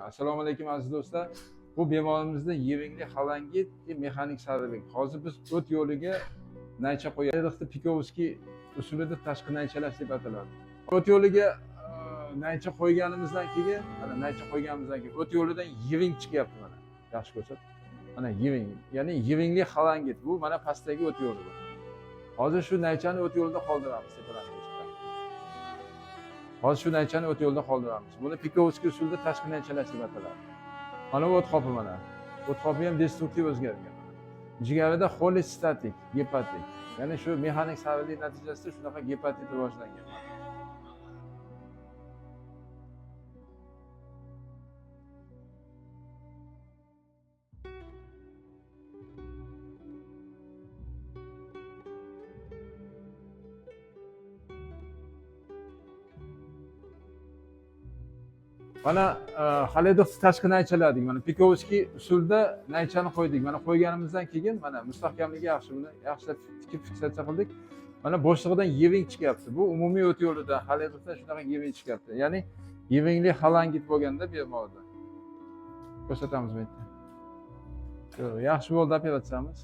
Assalomu alaykum aziz do'stlar. Bu bemorimizda yevingli xalangit mexanik sarvilik. Hozir biz o't yo'liga naycha qo'yamiz. Pikovskiy usulida tashqi naychalash deb ataladi. O't yo'liga naycha qo'yganimizdan keyin, o't yo'lidan yeving chiqyapti mana. Yaxshi ko'rsat. Mana yeving, ya'ni yevingli xalangit bu mana pastdagi o't yo'li bu. Hozir shu naychani o't yo'lida qoldiramiz o't yo'lida qoldiramiz. Buni Pikovskiy usulida tashqi naychalash deb ataladi. Mana bu o't qopi mana. O't qopi ham destruktiv o'zgargan. Jigarida xolestatik, gepatik. Ya'ni shu mexanik sarvilik natijasida shunaqa gepatit rivojlangan. Mana Xalidov tashqi naychaladik. Mana Pikovskiy usulda naychani qo'ydik. Mana qo'yganimizdan keyin mana mustahkamligi yaxshi, buni yaxshilab tikib fiksatsiya qildik. Mana bo'shlig'idan yeving chiqyapti. Bu umumiy o't yo'lida Xalidovda shunaqa yeving chiqyapti. Ya'ni yevingli xalangit bo'lganda bemorda. Ko'rsatamiz bu yerda. Yaxshi bo'ldi, operatsiyamiz.